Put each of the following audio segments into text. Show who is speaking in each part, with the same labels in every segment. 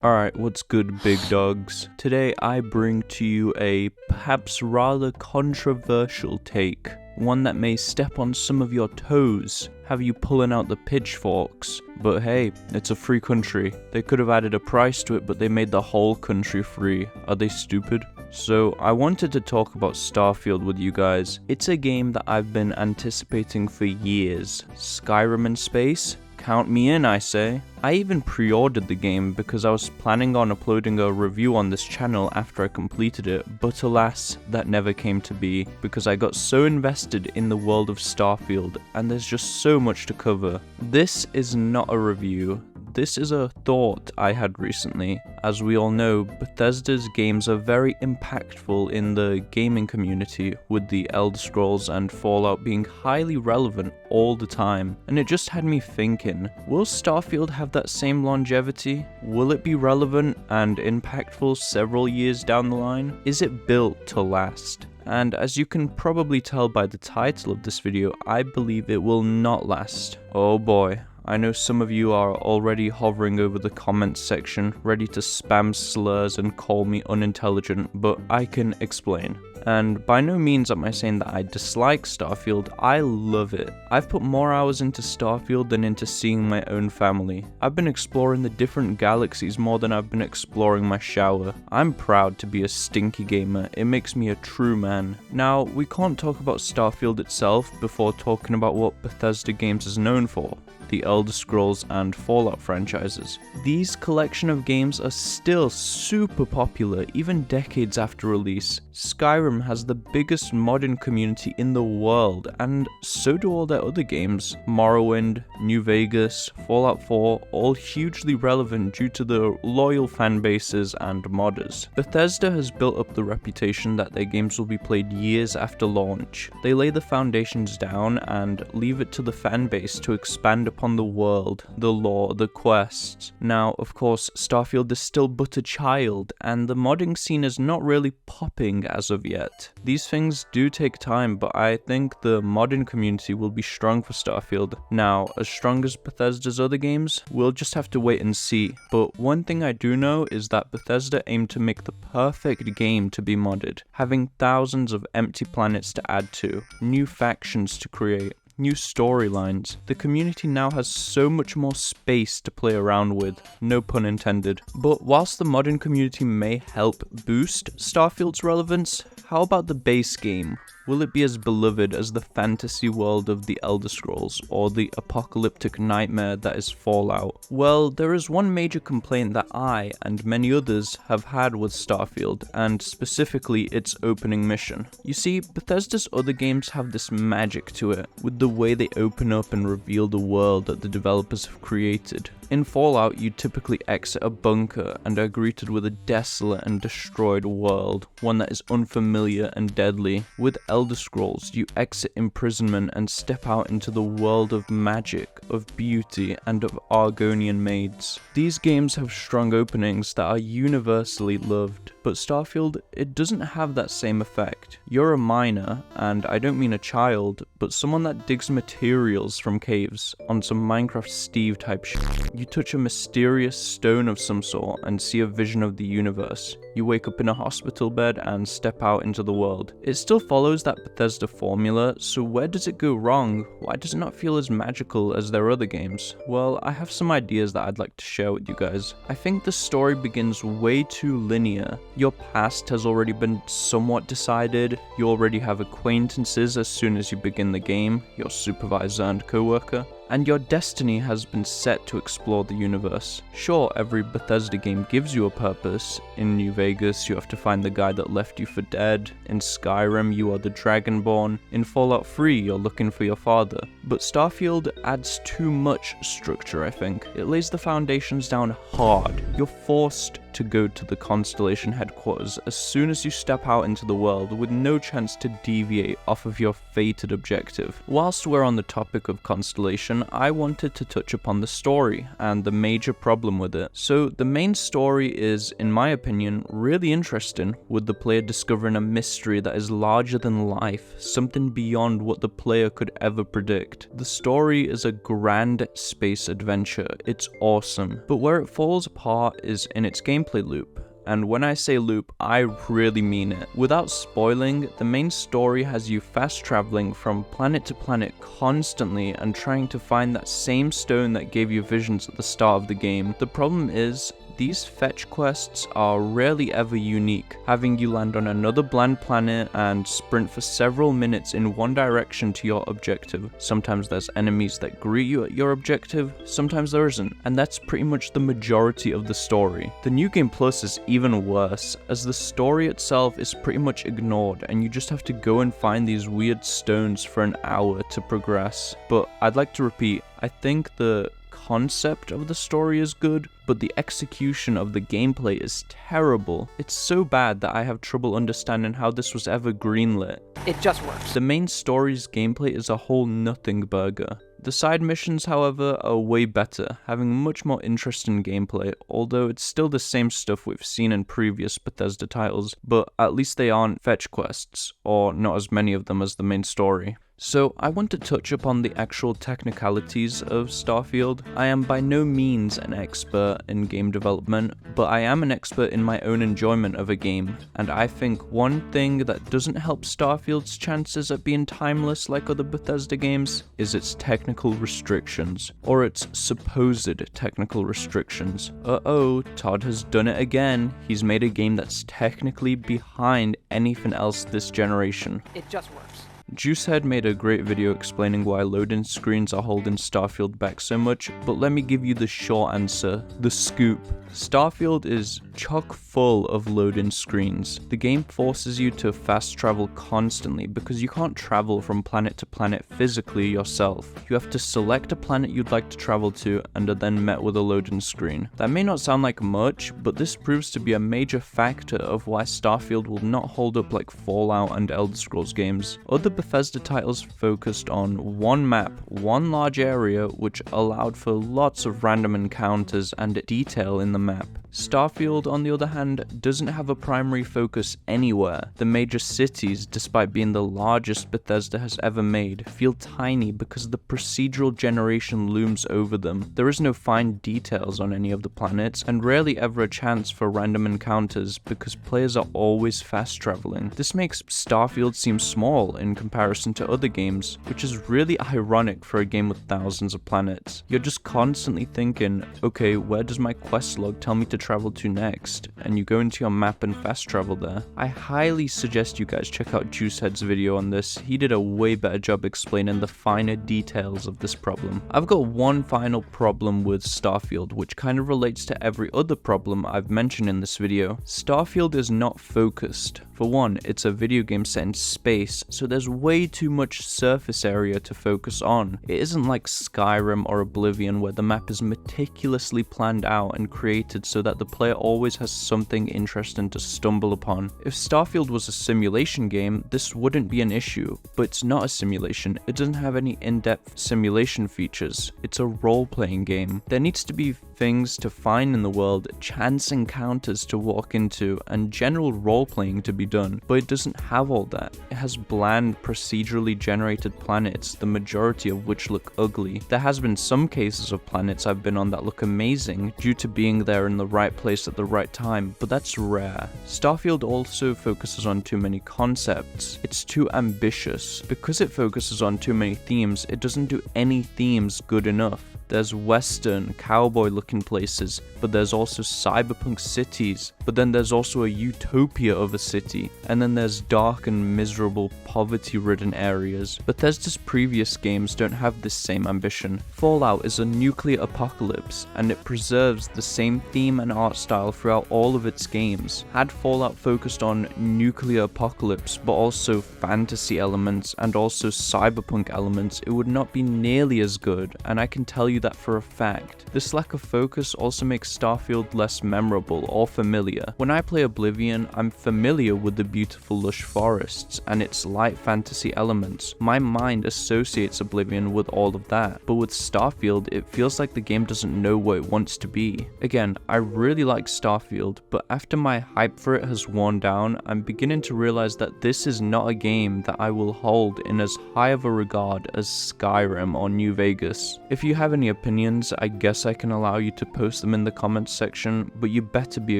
Speaker 1: Alright, what's good, big dogs? Today I bring to you a perhaps rather controversial take. One that may step on some of your toes, have you pulling out the pitchforks. But hey, it's a free country. They could have added a price to it, but they made the whole country free. Are they stupid? So I wanted to talk about Starfield with you guys. It's a game that I've been anticipating for years. Skyrim in space? Count me in, I say. I even pre-ordered the game because I was planning on uploading a review on this channel after I completed it, but alas, that never came to be because I got so invested in the world of Starfield and there's just so much to cover. This is not a review. This is a thought I had recently. As we all know, Bethesda's games are very impactful in the gaming community, with the Elder Scrolls and Fallout being highly relevant all the time. And it just had me thinking, will Starfield have that same longevity? Will it be relevant and impactful several years down the line? Is it built to last? And as you can probably tell by the title of this video, I believe it will not last. Oh boy. I know some of you are already hovering over the comments section, ready to spam slurs and call me unintelligent, but I can explain. And by no means am I saying that I dislike Starfield, I love it. I've put more hours into Starfield than into seeing my own family. I've been exploring the different galaxies more than I've been exploring my shower. I'm proud to be a stinky gamer, it makes me a true man. Now, we can't talk about Starfield itself before talking about what Bethesda Games is known for. The Elder Scrolls and Fallout franchises. These collection of games are still super popular even decades after release. Skyrim has the biggest modding community in the world, and so do all their other games. Morrowind, New Vegas, Fallout 4, all hugely relevant due to the loyal fan bases and modders. Bethesda has built up the reputation that their games will be played years after launch. They lay the foundations down and leave it to the fan base to expand upon the world, the lore, the quests. Now, of course, Starfield is still but a child, and the modding scene is not really popping as of yet. These things do take time, but I think the modding community will be strong for Starfield. Now, as strong as Bethesda's other games, we'll just have to wait and see. But one thing I do know is that Bethesda aimed to make the perfect game to be modded, having thousands of empty planets to add to, new factions to create, new storylines. The community now has so much more space to play around with, no pun intended. But whilst the modern community may help boost Starfield's relevance, how about the base game? Will it be as beloved as the fantasy world of the Elder Scrolls, or the apocalyptic nightmare that is Fallout? Well, there is one major complaint that I, and many others, have had with Starfield, and specifically its opening mission. You see, Bethesda's other games have this magic to it, with the way they open up and reveal the world that the developers have created. In Fallout, you typically exit a bunker and are greeted with a desolate and destroyed world, one that is unfamiliar and deadly. With Elder Scrolls, you exit imprisonment and step out into the world of magic, of beauty, and of Argonian maids. These games have strong openings that are universally loved, but Starfield, it doesn't have that same effect. You're a miner, and I don't mean a child, but someone that digs materials from caves on some Minecraft Steve type shit. You touch a mysterious stone of some sort and see a vision of the universe. You wake up in a hospital bed and step out into the world. It still follows that Bethesda formula, so where does it go wrong? Why does it not feel as magical as their other games? Well, I have some ideas that I'd like to share with you guys. I think the story begins way too linear. Your past has already been somewhat decided. You already have acquaintances as soon as you begin the game, your supervisor and co-worker. And your destiny has been set to explore the universe. Sure, every Bethesda game gives you a purpose. In New Vegas, you have to find the guy that left you for dead. In Skyrim, you are the Dragonborn. In Fallout 3, you're looking for your father. But Starfield adds too much structure, I think. It lays the foundations down hard. You're forced to go to the Constellation headquarters as soon as you step out into the world, with no chance to deviate off of your fated objective. Whilst we're on the topic of Constellation, I wanted to touch upon the story and the major problem with it. So the main story is, in my opinion, really interesting, with the player discovering a mystery that is larger than life, something beyond what the player could ever predict. The story is a grand space adventure, it's awesome, but where it falls apart is in its gameplay loop. And when I say loop, I really mean it. Without spoiling, the main story has you fast traveling from planet to planet constantly and trying to find that same stone that gave you visions at the start of the game. The problem is, these fetch quests are rarely ever unique, having you land on another bland planet and sprint for several minutes in one direction to your objective. Sometimes there's enemies that greet you at your objective, sometimes there isn't, and that's pretty much the majority of the story. The New Game Plus is even worse, as the story itself is pretty much ignored and you just have to go and find these weird stones for an hour to progress. But I'd like to repeat, I think the concept of the story is good, but the execution of the gameplay is terrible. It's so bad that I have trouble understanding how this was ever greenlit.
Speaker 2: It just works.
Speaker 1: The main story's gameplay is a whole nothing burger. The side missions, however, are way better, having much more interesting gameplay, although it's still the same stuff we've seen in previous Bethesda titles, but at least they aren't fetch quests, or not as many of them as the main story. So I want to touch upon the actual technicalities of Starfield. I am by no means an expert in game development, but I am an expert in my own enjoyment of a game, and I think one thing that doesn't help Starfield's chances at being timeless like other Bethesda games is its technical restrictions, or its supposed technical restrictions. Uh-oh, Todd has done it again. He's made a game that's technically behind anything else this generation.
Speaker 2: It just works.
Speaker 1: Juicehead made a great video explaining why loading screens are holding Starfield back so much, but let me give you the short answer, the scoop. Starfield is chock full of loading screens. The game forces you to fast travel constantly because you can't travel from planet to planet physically yourself. You have to select a planet you'd like to travel to and are then met with a loading screen. That may not sound like much, but this proves to be a major factor of why Starfield will not hold up like Fallout and Elder Scrolls games. Other Bethesda titles focused on one map, one large area, which allowed for lots of random encounters and detail in the map. Starfield, on the other hand, doesn't have a primary focus anywhere. The major cities, despite being the largest Bethesda has ever made, feel tiny because the procedural generation looms over them. There is no fine details on any of the planets, and rarely ever a chance for random encounters because players are always fast traveling. This makes Starfield seem small in comparison to other games, which is really ironic for a game with thousands of planets. You're just constantly thinking, okay, where does my quest log tell me to travel to next? And you go into your map and fast travel there. I highly suggest you guys check out Juicehead's video on this. He did a way better job explaining the finer details of this problem. I've got one final problem with Starfield, which kind of relates to every other problem I've mentioned in this video. Starfield is not focused. For one, it's a video game set in space, so there's way too much surface area to focus on. It isn't like Skyrim or Oblivion where the map is meticulously planned out and created so that the player always has something interesting to stumble upon. If Starfield was a simulation game, this wouldn't be an issue, but it's not a simulation. It doesn't have any in-depth simulation features. It's a role-playing game. There needs to be things to find in the world, chance encounters to walk into, and general role-playing to be done, but it doesn't have all that. It has bland, procedurally generated planets, the majority of which look ugly. There has been some cases of planets I've been on that look amazing due to being there in the right place at the right time, but that's rare. Starfield also focuses on too many concepts. It's too ambitious. Because it focuses on too many themes, it doesn't do any themes good enough. There's western, cowboy-looking places, but there's also cyberpunk cities, but then there's also a utopia of a city, and then there's dark and miserable, poverty-ridden areas. Bethesda's previous games don't have this same ambition. Fallout is a nuclear apocalypse, and it preserves the same theme and art style throughout all of its games. Had Fallout focused on nuclear apocalypse, but also fantasy elements and also cyberpunk elements, it would not be nearly as good, and I can tell you you that for a fact. This lack of focus also makes Starfield less memorable or familiar. When I play Oblivion, I'm familiar with the beautiful lush forests and its light fantasy elements. My mind associates Oblivion with all of that, but with Starfield, it feels like the game doesn't know what it wants to be. Again, I really like Starfield, but after my hype for it has worn down, I'm beginning to realize that this is not a game that I will hold in as high of a regard as Skyrim or New Vegas. If you have any opinions, I guess I can allow you to post them in the comments section, but you better be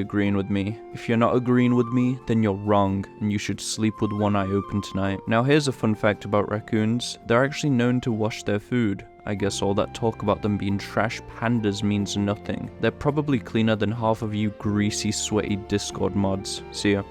Speaker 1: agreeing with me. If you're not agreeing with me, then you're wrong, and you should sleep with one eye open tonight. Now here's a fun fact about raccoons. They're actually known to wash their food. I guess all that talk about them being trash pandas means nothing. They're probably cleaner than half of you greasy, sweaty Discord mods. See ya.